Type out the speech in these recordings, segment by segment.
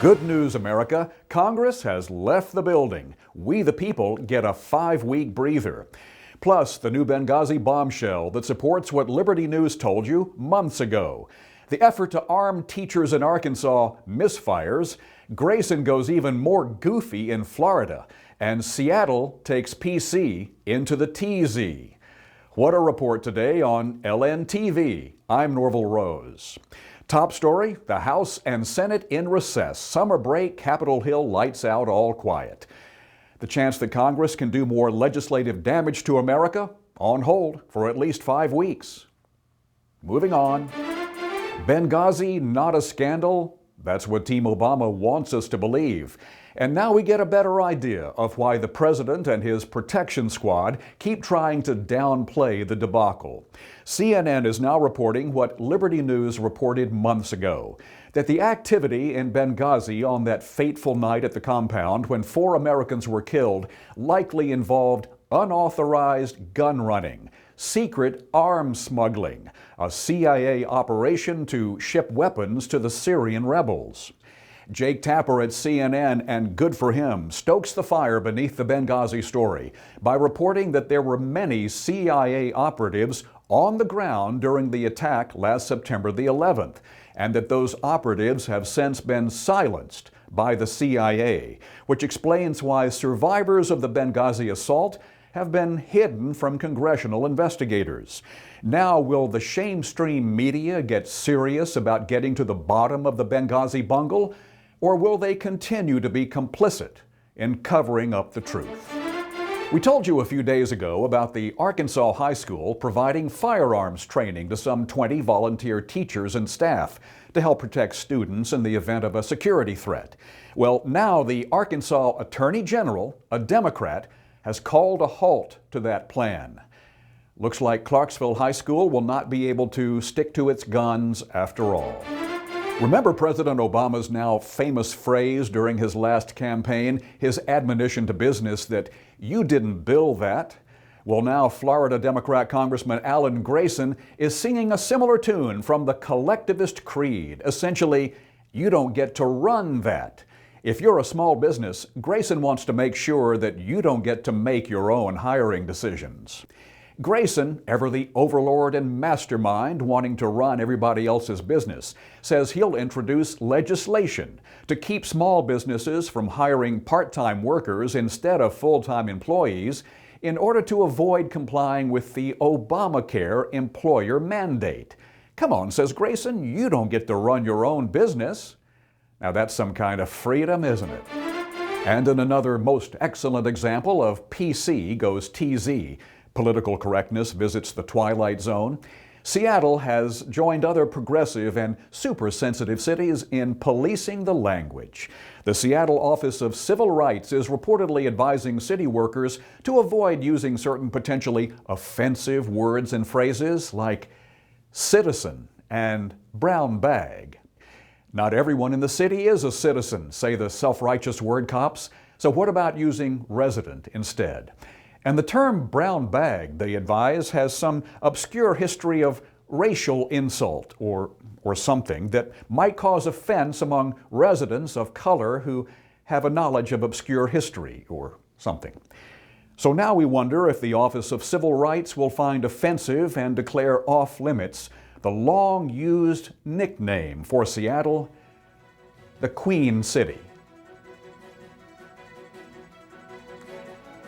Good news, America. Congress has left the building. We, the people, get a 5-week breather. Plus, the new Benghazi bombshell that supports what Liberty News told you months ago. The effort to arm teachers in Arkansas misfires. Grayson goes even more goofy in Florida. And Seattle takes PC into the TZ. What a report today on LNTV. I'm Norvell Rose. Top story, the House and Senate in recess. Summer break, Capitol Hill lights out, all quiet. The chance that Congress can do more legislative damage to America on hold for at least 5 weeks. Moving on. Benghazi, not a scandal? That's what Team Obama wants us to believe. And now we get a better idea of why the president and his protection squad keep trying to downplay the debacle. CNN is now reporting what Liberty News reported months ago, that the activity in Benghazi on that fateful night at the compound when 4 Americans were killed likely involved unauthorized gun running, secret arms smuggling, a CIA operation to ship weapons to the Syrian rebels. Jake Tapper at CNN, and good for him, stokes the fire beneath the Benghazi story by reporting that there were many CIA operatives on the ground during the attack last September the 11th, and that those operatives have since been silenced by the CIA, which explains why survivors of the Benghazi assault have been hidden from congressional investigators. Now, will the shamestream media get serious about getting to the bottom of the Benghazi bungle? Or will they continue to be complicit in covering up the truth? We told you a few days ago about the Arkansas High School providing firearms training to some 20 volunteer teachers and staff to help protect students in the event of a security threat. Well, now the Arkansas Attorney General, a Democrat, has called a halt to that plan. Looks like Clarksville High School will not be able to stick to its guns after all. Remember President Obama's now famous phrase during his last campaign, his admonition to business that you didn't bill that? Well, now Florida Democrat Congressman Alan Grayson is singing a similar tune from the collectivist creed. Essentially, you don't get to run that. If you're a small business, Grayson wants to make sure that you don't get to make your own hiring decisions. Grayson, ever the overlord and mastermind wanting to run everybody else's business, says he'll introduce legislation to keep small businesses from hiring part-time workers instead of full-time employees in order to avoid complying with the Obamacare employer mandate. Come on, says Grayson, you don't get to run your own business. Now that's some kind of freedom, isn't it? And in another most excellent example of PC goes TZ, political correctness visits the twilight zone, Seattle has joined other progressive and super-sensitive cities in policing the language. The Seattle Office of Civil Rights is reportedly advising city workers to avoid using certain potentially offensive words and phrases like citizen and brown bag. Not everyone in the city is a citizen, say the self-righteous word cops, so what about using resident instead? And the term brown bag, they advise, has some obscure history of racial insult or something that might cause offense among residents of color who have a knowledge of obscure history or something. So now we wonder if the Office of Civil Rights will find offensive and declare off-limits the long-used nickname for Seattle, the Queen City.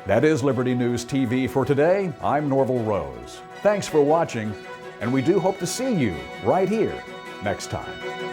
That is Liberty News TV for today. I'm Norvell Rose. Thanks for watching, and we do hope to see you right here next time.